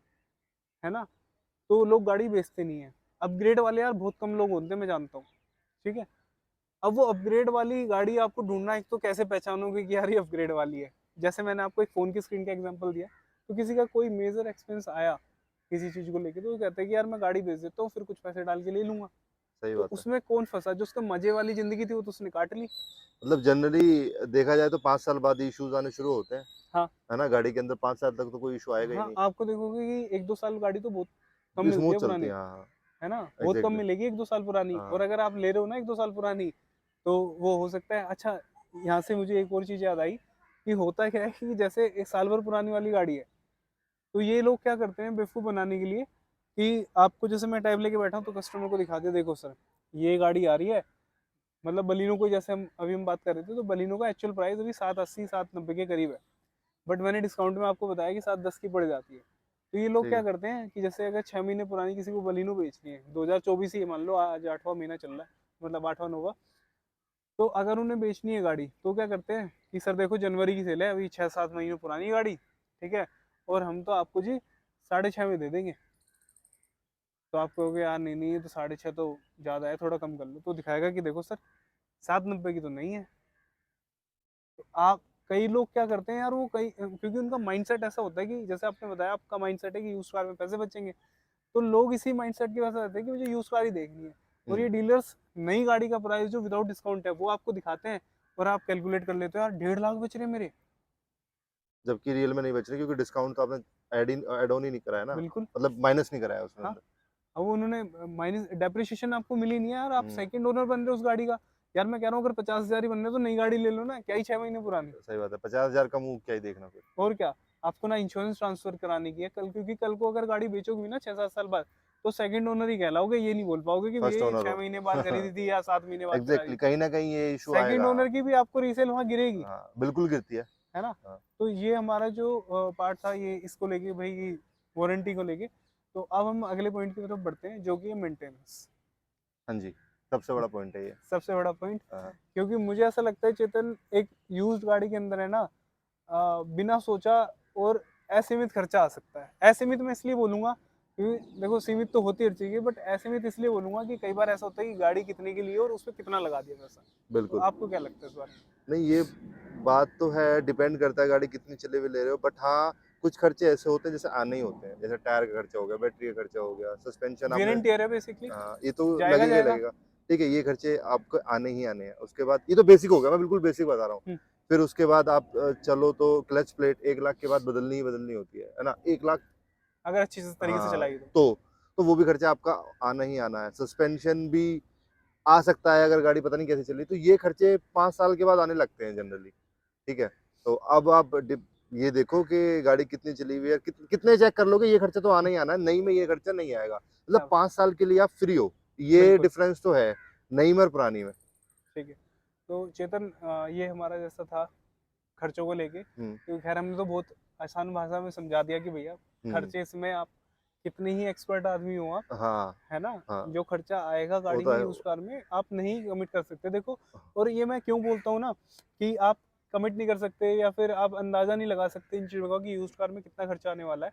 है ना? तो लोग गाड़ी बेचते नहीं हैं। अपग्रेड वाले यार बहुत कम लोग होते हैं, मैं जानता हूँ, ठीक है? अब वो अपग्रेड वाली गाड़ी आपको ढूँढना, एक तो कैसे पहचानोगे कि यार ये अपग्रेड वाली है? जैसे मैंने आपको एक फ़ोन की स्क्रीन का एग्ज़ाम्पल दिया, तो किसी का कोई मेजर एक्सपेंस आया, किसी चीज़ को लेके, तो वो कहता है कि यार मैं गाड़ी बेच देता हूँ, फिर कुछ पैसे डाल के ले लूँगा। सही तो बात है। उसमें कौन फँसा? जो उसका मज़े वाली ज़िंदगी थी, वो तो उसने काट ली। मतलब जनरली देखा जाए तो 5 साल बाद इश्यूज़ आने शुरू होते हैं, हाँ, है ना? गाड़ी के अंदर 5 साल तक तो कोई इश्यू आएगा ही हाँ, नहीं। आपको देखोगे कि 1-2 साल गाड़ी तो बहुत कम मिलती स्मूथ है चलती पुरानी, है, हाँ, हाँ, है ना? बहुत कम एग्ज़ैक्टली, मिलेगी 1-2 साल पुरानी, हाँ, और अगर आप ले रहे हो ना 1-2 साल पुरानी, तो वो हो सकता है। अच्छा, यहाँ से मुझे एक और चीज़ याद आई कि होता क्या है कि जैसे एक साल भर पुरानी वाली गाड़ी है, तो ये लोग क्या करते हैं बेवकूफ़ बनाने के लिए कि आपको, जैसे मैं टैब लेके बैठा हूँ तो कस्टमर को दिखा दिया, देखो सर ये गाड़ी आ रही है, मतलब बलिनो को, जैसे हम बात कर रहे थे, तो बलिनो का एक्चुअल प्राइस अभी 780 790 के करीब है, बट मैंने डिस्काउंट में आपको बताया कि 710 की पड़ जाती है। तो ये लोग ठीक क्या है। करते हैं कि जैसे अगर 6 महीने पुरानी किसी को बलिनो बेचनी है, 2024 ही मान लो, आज 8वां महीना चल रहा है, मतलब 8वां 9वां, तो अगर उन्हें बेचनी है गाड़ी तो क्या करते हैं कि सर देखो जनवरी की सेल है, अभी 6 7 महीने पुरानी गाड़ी, ठीक है, और हम तो आपको जी 6.5 में दे देंगे। तो आप कहोगे यार नहीं नहीं, ये तो 6.5 तो ज़्यादा है, थोड़ा कम कर लो, तो दिखाएगा कि देखो सर 790 की तो नहीं है। तो आप, कई लोग क्या करते हैं यार, वो कई, क्योंकि उनका माइंडसेट ऐसा होता है कि जैसे आपने बताया आपका माइंडसेट है कि यूज कार में पैसे बचेंगे, तो लोग इसी माइंडसेट की वजह से रहते हैं कि मुझे यूज कार ही देखनी है। और ये हम्म। डीलर्स नई गाड़ी का प्राइस जो विदाउट डिस्काउंट है वो आपको दिखाते हैं, और आप कैलकुलेट कर लेते हो यार 1.5 लाख बच रहे मेरे। जबकि रियल में नहीं बच रही, क्योंकि डिस्काउंट तो आपने ऐड ऑन ही नहीं कराया ना, बिल्कुल। मतलब माइनस नहीं कराया उसमें हाँ, अंदर। अब उन्होंने माइनस डेप्रिसिएशन आपको मिली नहीं है यार, आप हम्म। सेकंड ओनर बन रहे हो उस गाड़ी का। यार मैं कह रहा हूँ अगर 50,000 ही बनने तो नई गाड़ी ले लो ना, क्या ही 6 महीने पुरानी। सही बात है, 50,000 का मुंह क्या ही देखना फिर। और क्या, आपको ना इंश्योरेंस ट्रांसफर कराने की है कल, क्योंकि कल को अगर गाड़ी बेचोगे भी ना 6 7 साल बाद, तो सेकंड ओनर ही कहलाओगे, ये नहीं बोल पाओगे कि फर्स्ट भैया ये ओनर 6 महीने बाद हो। खरीदी थी या 7 महीने बाद खरीदी एग्जैक्टली, थी। कहीं ना कहीं ये इशू सेकंड आएगा। ओनर की भी आपको रीसेल वहां गिरेगी, हाँ बिल्कुल गिरती है। है ना। हाँ। तो ये हमारा जो पार्ट था ये इसको लेके भाई, वारंटी को लेके। तो अब हम अगले पॉइंट की तरफ बढ़ते हैं जो कि है मेंटेनेंस। हाँ जी, सबसे बड़ा पॉइंट है ये। सबसे बड़ा पॉइंट, हाँ। क्योंकि मुझे ऐसा लगता है चेतन, एक यूज्ड गाड़ी के अंदर है ना, बिना सोचा और असीमित खर्चा आ सकता है। असीमित मैं इसलिए बोलूंगा क्योंकि देखो सीमित तो होती हर चीज़ है, बट असीमित इसलिए बोलूंगा कि कई बार ऐसा होता है कि गाड़ी कितने की ली है और उस पर कितना लगा दिया पैसा। तो बिल्कुल। आपको क्या लगता है इस बारे में? नहीं, ये बात तो है, डिपेंड करता है गाड़ी कितनी चले हुए ले रहे हो, बट हाँ कुछ खर्चे ऐसे होते हैं जैसे आने ही होते हैं, जैसे टायर का खर्चा हो गया, बैटरी का खर्चा हो गया, सस्पेंशन वेर आपने। एंड टियर है बेसिकली, हाँ, ये तो जाएगा लगेगा ही जाएगा। लगेगा। ठीक है, ये खर्चे आपको आने ही आने हैं। उसके बाद ये तो बेसिक हो गया, मैं बिल्कुल बेसिक बता रहा हूँ। हम्म, फिर उसके बाद आप चलो तो क्लच प्लेट 1 लाख के बाद बदलनी ही बदलनी होती है ना, 1 लाख। अगर अच्छी से तरीके से हाँ, चलाएगी तो। तो वो भी खर्चा आपका आना ही आना है। सस्पेंशन भी आ सकता है अगर गाड़ी पता नहीं कैसे चली, तो ये खर्चे 5 साल के बाद आने लगते हैं जनरली। ठीक है, तो अब आप ये देखो कि गाड़ी कितनी चली हुई है, कितने चेक कर लोगे, ये खर्चा तो आना ही आना है। नई में ये खर्चा नहीं आएगा, मतलब क्या बात। 5 साल के लिए आप फ्री हो। ये बिल्कुल। डिफरेंस तो है नई में और पुरानी में। ठीक है। तो चेतन, ये हमारा जैसा था खर्चों को लेके, हम्म। तो खैर हमने तो बहुत आसान भाषा में समझा दिया कि भैया हम्म। खर्चे इसमें आप कितने ही एक्सपर्ट आदमी हो आप, हाँ। है ना, हाँ, जो खर्चा आएगा वो गाड़ी तो में है। यूज कार में आप नहीं कमिट कर सकते। देखो, और ये मैं क्यों बोलता हूँ ना कि आप कमिट नहीं कर सकते या फिर आप अंदाजा नहीं लगा सकते इन चीज़ों का कि यूज कार में कितना खर्चा आने वाला है,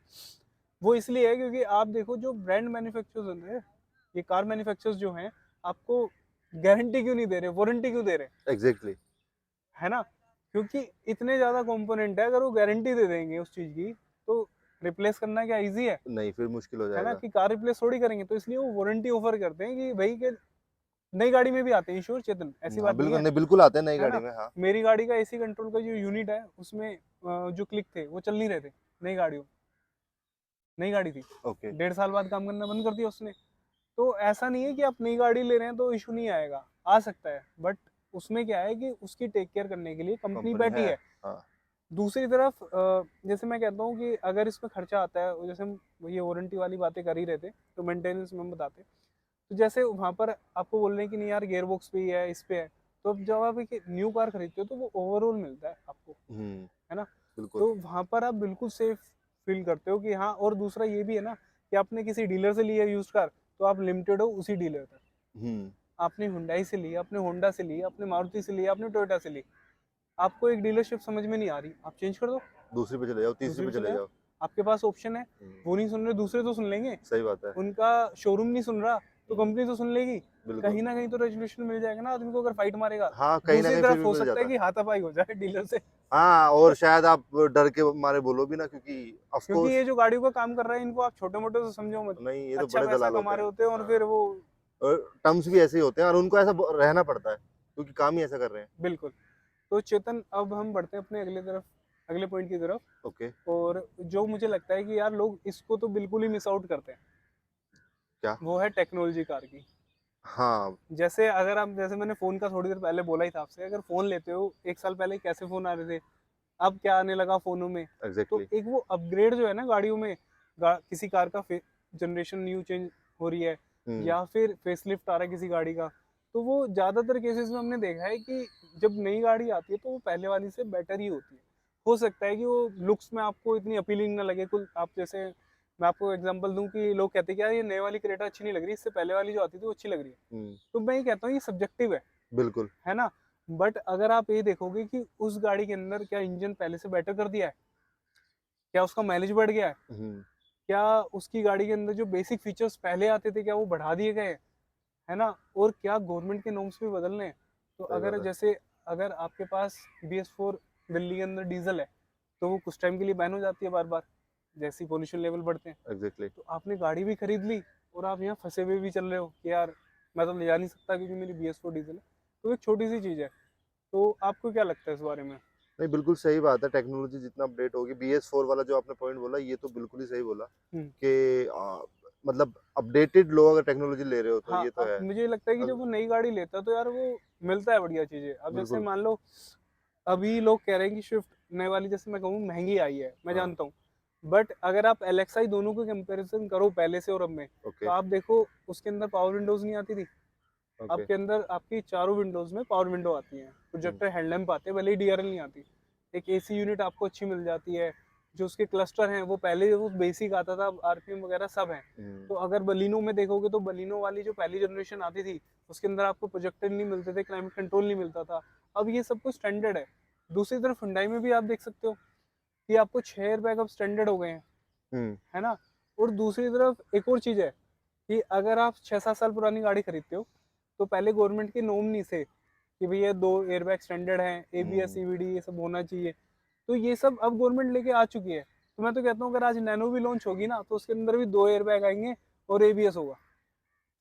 वो इसलिए है क्योंकि आप देखो जो ब्रांड मैन्युफैक्चरर्स हैं, ये कार मैन्युफैक्चरर्स जो हैं, आपको गारंटी क्यों नहीं दे रहे, वारंटी क्यों दे रहे, एग्जैक्टली। है ना। क्योंकि इतने ज्यादा कंपोनेंट है, अगर वो गारंटी दे देंगे उस चीज की, तो रिप्लेस करना क्या इजी नहीं, फिर मुश्किल हो है ना, जाएगा। कि कार रिप्लेस थोड़ी करेंगे, तो इसलिए वो वारंटी ऑफर करते हैं कि भाई के नई गाड़ी में भी आते हैं इंश्योर चेतन, ऐसी हाँ बात नहीं बिल्कुल, है नहीं बिल्कुल आते हैं नई है गाड़ी ना। में। हाँ। मेरी गाड़ी का एसी कंट्रोल का जो यूनिट है उसमें जो क्लिक थे वो चल नहीं रहे थे, नई गाड़ियों, नई गाड़ी थी, ओके। 1.5 साल बाद काम करना बंद कर दिया उसने। तो ऐसा नहीं है कि आप नई गाड़ी ले रहे हैं तो इशू नहीं आएगा, आ सकता है, बट उसमें क्या है कि उसकी टेक केयर करने के लिए कंपनी कंपनी बैठी है। है। हाँ। दूसरी तरफ जैसे मैं कहता हूँ कि अगर इसमें खर्चा आता है, जैसे हम ये वारंटी वाली बातें कर ही रहे थे, तो मेंटेनेंस में हम बताते हैं। तो जैसे वहाँ पर आपको बोल रहे हैं कि नहीं यार गियर बॉक्स पे ही है, इस पे है, तो अब जब आप एक न्यू कार खरीदते हो तो वो ओवरऑल मिलता है आपको, है ना। बिल्कुल। तो वहाँ पर आप बिल्कुल सेफ फील करते हो कि हाँ, और दूसरा ये भी है ना कि आपने किसी डीलर से लिया यूज कार, तो आप लिमिटेड हो उसी डीलर तक। हम्म। आपने हुंडई से ली, आपने होंडा से ली, आपने मारुति से ली, आपने टोयोटा से ली, आपको एक डीलरशिप समझ में नहीं आ रही, आप चेंज कर दो, दूसरी पे चले जाओ, तीसरी दूसरे पे पे चले चले जाओ। जाओ। आपके पास ऑप्शन है। हम्म, वो नहीं सुन रहे, दूसरे तो सुन लेंगे। सही बात है। उनका शोरूम नहीं सुन रहा तो हम्म, कंपनी तो सुन लेगी। बिल्कुल। कहीं ना कहीं तो रेजोल्यूशन मिल जाएगा ना आदमी को, अगर फाइट मारेगा। हाँ, कहीं ना दूसरी कहीं फिर तरफ भी हो मिल सकता है जाता है। कि हाथापाई हो जाए डीलर से, हाँ, और शायद आप डर के मारे बोलो भी ना, क्योंकि ऑफ क्योंकि कोर्स। ये जो गाड़ियों का काम कर रहा है इनको आप छोटे मोटे तो समझो मत, नहीं, ये तो अच्छा बड़े पैसा दलाल होते कमा रहे हैं। होते हैं और हाँ, फिर वो। और टर्म्स भी ऐसे ही होते हैं, और उनको ऐसा रहना पड़ता है क्योंकि काम ही ऐसा कर रहे हैं। बिल्कुल। तो चेतन अब हम बढ़ते हैं अपने अगले पॉइंट की तरफ। ओके। और जो मुझे लगता है कि यार लोग इसको तो बिल्कुल ही मिस आउट करते हैं, क्या? वो है टेक्नोलॉजी कार की। हाँ जैसे अगर आप, जैसे मैंने फोन का थोड़ी देर पहले बोला ही था आपसे, अगर फोन लेते हो 1 साल पहले कैसे फोन आ रहे थे, अब क्या आने लगा फोनों में। तो एग्जैक्टली। एक वो अपग्रेड जो है ना गाड़ियों में, किसी कार का जनरेशन न्यू चेंज हो रही है, हम्म। या फिर फेसलिफ्ट आ रहा है किसी गाड़ी का, तो वो ज्यादातर केसेस में हमने देखा है कि जब नई गाड़ी आती है तो वो पहले वाली से बेटर ही होती है। हो सकता है कि वो लुक्स में आपको इतनी अपीलिंग ना लगे, कुल आप जैसे, मैं आपको एग्जांपल दूं कि लोग कहते हैं कि यार ये नई वाली क्रेटा अच्छी नहीं लग रही, इससे पहले वाली जो आती थी वो अच्छी लग रही है। हम्म। तो मैं ये कहता हूँ ये सब्जेक्टिव बिल्कुल। है ना। बट अगर आप ये देखोगे कि उस गाड़ी के अंदर क्या इंजन पहले से बेटर कर दिया है, क्या उसका माइलेज बढ़ गया है, हम्म। क्या उसकी गाड़ी के अंदर जो बेसिक फीचर्स पहले आते थे क्या वो बढ़ा दिए गए हैं, है ना, और क्या गवर्नमेंट के नॉर्म्स भी बदल रहे हैं। तो सही अगर बात है। जैसे, अगर आपके पास BS4 दिल्ली के अंदर डीजल है, तो वो कुछ टाइम के लिए बैन हो जाती है बार बार, जैसे ही पोल्यूशन लेवल बढ़ते हैं। एग्जैक्टली। तो आपने गाड़ी भी खरीद ली और आप यहाँ फंसे हुए भी चल रहे हो कि यार मैं तो ले जा नहीं सकता क्योंकि मेरी BS4 डीजल है। तो एक छोटी सी चीज़ है। तो आपको क्या लगता है इस बारे में? नहीं, बिल्कुल सही बात है। टेक्नोलॉजी जितना अपडेट होगी, BS4 वाला जो आपने पॉइंट बोला, ये तो बिल्कुल ही सही बोला हम्म। कि मतलब अपडेटेड लोग अगर टेक्नोलॉजी ले रहे हो तो हाँ, ये तो अब है। मुझे लगता है कि जब अग- वो नई गाड़ी लेता है तो यार वो मिलता है बढ़िया चीजें। अब जैसे बिल्कुल। मान लो अभी लोग कह रहे हैं कि स्विफ्ट नई वाली, जैसे मैं कहूँ महंगी आई है, मैं हाँ। जानता हूँ, बट अगर आप LXi दोनों को कंपैरिजन करो पहले से और अब में, तो ओके। आप देखो उसके अंदर पावर विंडोज नहीं आती थी, ओके। आपके अंदर आपकी चारों विंडोज में पावर विंडो आती है, हम्म। प्रोजेक्टर हेडलैम्प आते हैं, भले ही DRL नहीं आती। एक AC यूनिट आपको अच्छी मिल जाती है। जो उसके क्लस्टर हैं वो पहले वो बेसिक आता था, RPM वगैरह सब है। हम्म। तो अगर बलिनो में देखोगे तो बलिनो वाली जो पहली जनरेशन आती थी उसके अंदर आपको प्रोजेक्टर नहीं मिलते थे, क्लाइमेट कंट्रोल नहीं मिलता था। अब ये सब कुछ स्टैंडर्ड है। दूसरी तरफ हुंडई में भी आप देख सकते हो कि आपको 6 एयरबैग अब स्टैंडर्ड हो गए हैं, हम्म। है ना। और दूसरी तरफ एक और चीज़ है कि अगर आप 6-7 साल पुरानी गाड़ी खरीदते हो तो पहले गवर्नमेंट के नॉर्म नहीं थे कि भैया 2 एयरबैग स्टैंडर्ड हैं, ABS हम्म। CVD ये सब होना चाहिए। तो ये सब अब गवर्नमेंट लेके आ चुकी है। तो मैं तो कहता हूँ अगर आज नैनो भी लॉन्च होगी ना तो उसके अंदर भी 2 एयरबैग आएंगे और ABS होगा,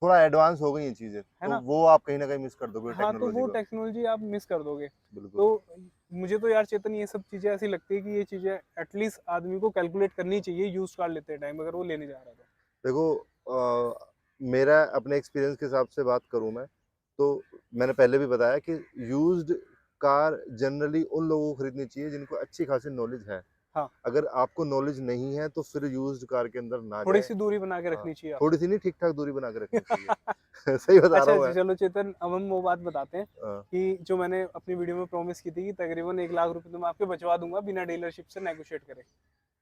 थोड़ा एडवांस हो गई ये चीजें, है तो ना। वो आप कहीं ना कहीं मिस कर दोगे हाँ, तो टेक्नोलॉजी वो को। टेक्नोलॉजी आप मिस कर दोगे। बिल्कुल। तो मुझे तो यार चेतन ये सब चीज़ें ऐसी लगती है कि ये चीज़ें एटलीस्ट आदमी को कैलकुलेट करनी चाहिए यूज कार लेते टाइम, अगर वो लेने जा रहा था। देखो, मेरा अपने एक्सपीरियंस के हिसाब से बात करूं मैं, तो मैंने पहले भी बताया कि यूज्ड कार जनरली उन लोगों को खरीदनी चाहिए जिनको अच्छी खासी नॉलेज है। हाँ, अगर आपको नॉलेज नहीं है तो फिर यूज्ड कार के अंदर ना थोड़ी जाए। सी दूरी बना के हाँ, रखनी चाहिए थोड़ी आपको। सी नहीं, ठीक ठाक दूरी बना के रखनी चाहिए। सही बता रहा अच्छा हूँ अच्छा, मैं। चलो चेतन, अब हम वो बात बताते हैं हाँ। कि जो मैंने अपनी वीडियो में प्रॉमिस की थी कि तकरीबन 1 लाख रुपए तो मैं आपके बचवा दूंगा बिना डीलरशिप से नेगोशिएट करे।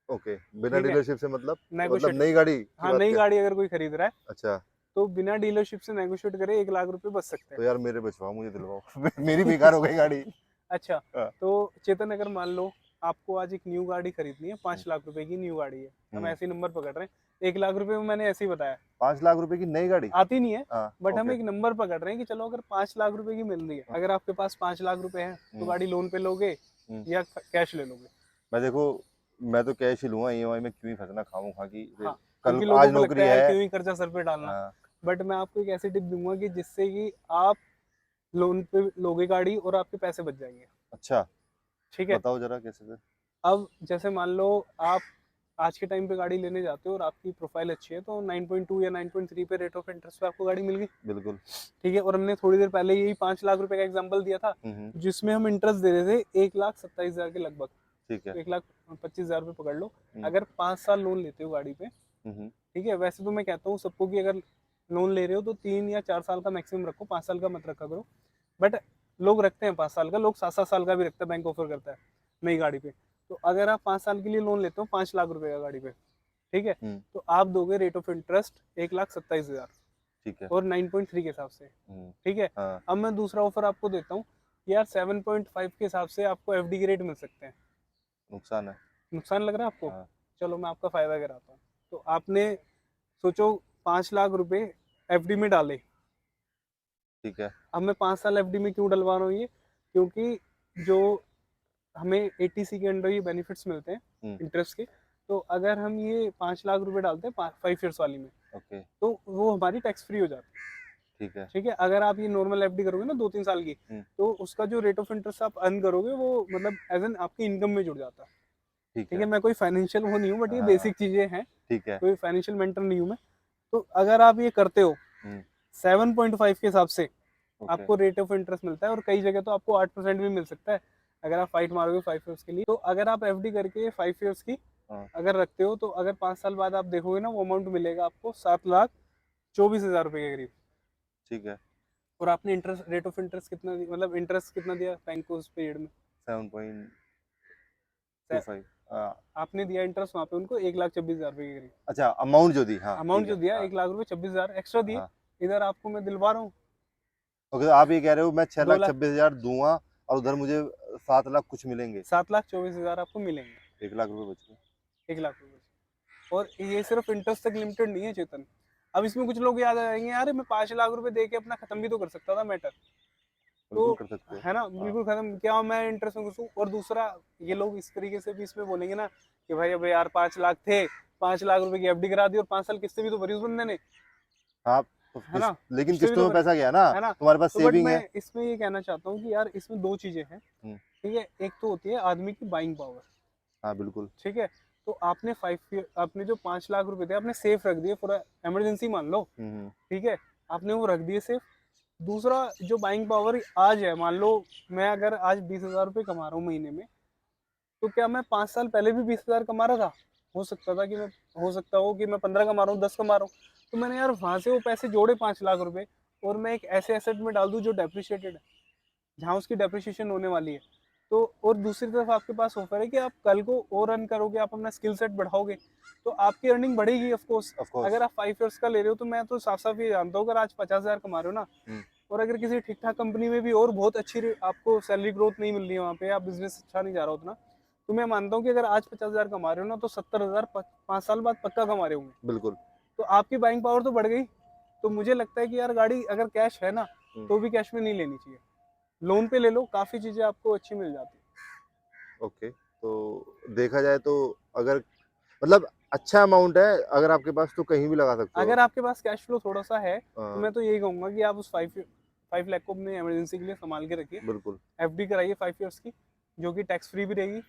ओके, बिना ठीक है, डीलरशिप से मतलब नेगोशिएट, नई गाड़ी की हाँ बात नई क्या? गाड़ी अगर कोई खरीद रहा है अच्छा। तो बिना डीलरशिप से नेगोशिएट करे 1 लाख रुपए बच सकते तो यार मेरे बचवाओ, मुझे दिलवाओ। मेरी बेकार हो गई गाड़ी। हैं। अच्छा, हाँ। तो चेतन अगर मान लो आपको आज एक न्यू गाड़ी खरीदनी है, 5 लाख रुपए की न्यू गाड़ी है, हम हम्म। ऐसे ही नंबर पकड़ रहे हैं, 1 लाख रुपए में मैंने ऐसे ही बताया, 5 लाख रुपए की नई गाड़ी। आती नहीं है, हाँ। बट हम ओके। एक नंबर पकड़ रहे हैं कि चलो अगर 5 लाख रुपए की मिल रही है, अगर आपके पास 5 लाख रुपए हैं तो हम्म। गाड़ी लोन पे लोगे हम्म। या कैश ले लोगे? मैं देखो, मैं तो कैश ही लूंगा, EMI में क्यों ही फंसना खाऊं खा की। हाँ, कल क्योंकि लोगों आज को लगता नौकरी है यार है। क्यों ही कर्जा सर पे डालना। हाँ। बट मैं आपको एक ऐसी टिप दूंगा कि जिससे कि आप लोन पे लोगे गाड़ी और आपके पैसे बच जाएंगे। अच्छा, ठीक है, बताओ जरा कैसे फिर। अब जैसे मान लो आप आज के टाइम पे गाड़ी लेने जाते हो और आपकी प्रोफाइल अच्छी है तो 9.2 या 9.3 पे रेट ऑफ इंटरेस्ट पे आपको गाड़ी मिल गई। बिल्कुल। ठीक है, और हमने थोड़ी देर पहले यही 5 लाख रुपए का एग्जाम्पल दिया था हम्म। जिसमें हम इंटरेस्ट दे रहे थे 1,27,000 के लगभग। ठीक है। तो 1,25,000 रुपये पकड़ लो। हम्म। अगर 5 साल लोन लेते हो गाड़ी पे, हम्म। ठीक है, वैसे तो मैं कहता हूँ सबको कि अगर लोन ले रहे हो तो 3 या 4 साल का मैक्सिमम रखो, 5 साल का मत रखा करो। बट लोग रखते हैं 5 साल का, लोग 7-7 साल का भी रखते हैं, बैंक ऑफर करता है नई गाड़ी पे। तो अगर आप 5 साल के लिए लोन लेते हो 5 लाख रुपए का गाड़ी पे, ठीक है, हम्म। तो आप दोगे रेट ऑफ इंटरेस्ट 1,27,000 ठीक है। और 9.3 के हिसाब से। हम्म। ठीक है, हाँ। अब मैं दूसरा ऑफर आपको देता हूँ कि यार 7.5 के हिसाब से आपको FD के रेट मिल सकते हैं। नुकसान है। नुकसान लग रहा है आपको? हाँ। चलो मैं आपका फायदा कराता हूँ। तो आपने सोचो 5 लाख रुपए FD में डाले। ठीक है। अब मैं 5 साल FD में क्यों डलवा रहा हूँ ये, क्योंकि जो हमें ATC के अंडर ये बेनिफिट्स मिलते हैं हम्म। इंटरेस्ट के, तो अगर हम ये 5 लाख रुपए डालते हैं 5 ईयर्स वाली में, ओके। तो वो हमारी टैक्स फ्री हो जाती है। ठीक है। ठीक है, अगर आप ये नॉर्मल FD करोगे ना 2-3 साल की, हम्म। तो उसका जो रेट ऑफ इंटरेस्ट आप अर्न करोगे वो मतलब एज एन आपकी इनकम में जुड़ जाता है। ठीक ठीक है। है, मैं कोई फाइनेंशियल वो नहीं हूँ बट ये हाँ। बेसिक चीजें हैं, ठीक है। कोई फाइनेंशियल मेंटर नहीं हूँ मैं। तो अगर आप ये करते हो हम्म। 7.5 के हिसाब से ओके। आपको रेट ऑफ इंटरेस्ट मिलता है, और कई जगह तो आपको 8% भी मिल सकता है अगर आप फाइट मारोगे 5 ईयर्स के लिए। तो अगर आप एफडी करके 5 ईयर्स की हाँ। अगर रखते हो, तो अगर 5 साल बाद आप देखोगे ना, वो अमाउंट मिलेगा आपको 7,24,000 रुपए के करीब। ठीक है। और आपने इंटरेस्ट, रेट ऑफ इंटरेस्ट कितना मतलब इंटरेस्ट कितना दिया बैंक को उस पीरियड में? 7.25। आपने दिया इंटरेस्ट वहाँ पे उनको 1,26,000 रुपए के करीब। अच्छा, अमाउंट जो दी, हाँ अमाउंट ठीक जो है। दिया हाँ 1,26,000 एक्स्ट्रा दिए, हाँ। इधर आपको मैं दिलवा रहा हूँ ओके, आप ये कह रहे हो मैं 2,00,000, 6,26,000 दूंगा और उधर मुझे 7 लाख कुछ मिलेंगे। 7,24,000 आपको मिलेंगे। 1 लाख रुपए बच गए। 1,00,000 रुपए। और ये सिर्फ इंटरेस्ट तक लिमिटेड नहीं है चेतन। अब इसमें कुछ लोग याद आएंगे, यार मैं 5 लाख रुपए दे के अपना खत्म भी तो कर सकता था मैटर। तो बिल्कुल कर सकते हो। है ना, हाँ। बिल्कुल खत्म, क्या मैं इंटरेस्ट में घुसूं? और दूसरा, ये लोग इस तरीके से भी इसमें बोलेंगे ना कि भाई अब यार 5 लाख थे, 5 लाख रुपए की एफडी करा दी और 5 साल किस्तें भी तो भरी उस बंदे ने, हाँ तो है ना, लेकिन किस्तें भी किस्तों तो में भरी, पैसा गया ना, है ना। तुम्हारे पास तो बट सेविंग मैं है। इसमें ये कहना चाहता हूँ कि यार इसमें दो चीजें हैं, हम्म, ठीक है। एक तो होती है आदमी की बाइंग पावर, हाँ बिल्कुल। ठीक है। तो आपने आपने जो 5 लाख रुपए थे आपने सेफ रख दिए फॉर इमरजेंसी मान लो, हम्म। ठीक है, आपने वो रख दिए सेफ। दूसरा, जो बाइंग पावर आज है, मान लो मैं अगर आज 20,000 रुपये कमा रहा हूँ महीने में, तो क्या मैं 5 साल पहले भी 20,000 कमा रहा था? हो सकता था कि मैं, हो सकता हो कि मैं 15 कमा रहा हूँ, 10 कमा रहा हूँ। तो मैंने यार वहां से वो पैसे जोड़े 5 लाख रुपए, और मैं एक ऐसे एसेट में डाल दूं जो डेप्रिशिएटेड है, जहाँ उसकी डेप्रिशिएशन होने वाली है। तो और दूसरी तरफ आपके पास ऑफर है कि आप कल को और रन करोगे, आप अपना स्किल सेट बढ़ाओगे, तो आपकी अर्निंग बढ़ेगी ऑफ कोर्स। Of course. अगर आप 5 ईयर्स का ले रहे हो, तो मैं तो साफ साफ ये जानता हूँ, अगर आज 50,000 कमा रहे हो ना, हम्म। और अगर किसी ठीक ठाक कंपनी में भी और बहुत अच्छी आपको सैलरी ग्रोथ नहीं मिल रही है वहाँ पे, आप बिजनेस अच्छा नहीं जा रहा उतना, तो मैं मानता हूँ कि अगर आज 50,000 कमा रहे हो ना, तो 70,000 5 साल बाद पक्का कमा रहे होंगे। बिल्कुल। तो आपकी बाइंग पावर तो बढ़ गई। तो मुझे लगता है कि यार गाड़ी अगर कैश है ना, हम्म। तो भी कैश में नहीं लेनी चाहिए, लोन पे ले लो, काफी चीजें आपको अच्छी मिल जाती है। ओके, तो देखा जाए तो अगर मतलब अच्छा अमाउंट है अगर आपके पास, तो कहीं भी लगा सकते हो। अगर आपके पास कैश फ्लो थोड़ा सा है, तो हाँ मैं तो यही कहूंगा कि आप उस 5 लाख को अपने इमरजेंसी के लिए संभाल के रखिए। बिल्कुल। एफडी कराइए 5 ईयर्स की, जो कि टैक्स फ्री भी रहेगी,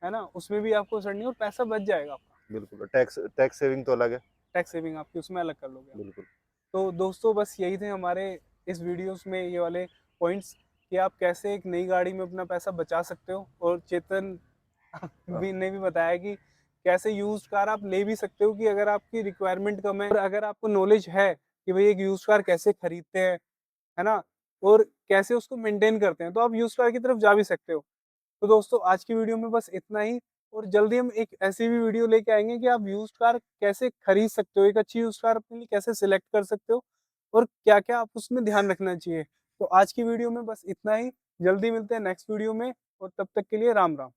है ना, उसमें भी आपको असर नहीं और पैसा बच जाएगा आपका। बिल्कुल, टैक्स टैक्स सेविंग तो अलग है। टैक्स सेविंग आपकी उसमें अलग कर लोगे आप। बिल्कुल। तो दोस्तों, बस यही थे हमारे इस वीडियोस में ये वाले पॉइंट्स, कि आप कैसे एक नई गाड़ी में अपना पैसा बचा सकते हो। और चेतन हाँ, भी ने भी बताया कि कैसे यूज्ड कार आप ले भी सकते हो, कि अगर आपकी रिक्वायरमेंट कम है और अगर आपको नॉलेज है कि भाई एक यूज्ड कार कैसे खरीदते हैं, है ना, और कैसे उसको मेंटेन करते हैं, तो आप यूज्ड कार की तरफ जा भी सकते हो। तो दोस्तों, आज की वीडियो में बस इतना ही, और जल्दी हम एक ऐसी भी वीडियो लेके आएंगे कि आप यूज्ड कार कैसे खरीद सकते हो, एक अच्छी यूज्ड कार अपने लिए कैसे सिलेक्ट कर सकते हो, और क्या क्या आप उसमें ध्यान रखना चाहिए। तो आज की वीडियो में बस इतना ही, जल्दी मिलते हैं नेक्स्ट वीडियो में, और तब तक के लिए राम राम।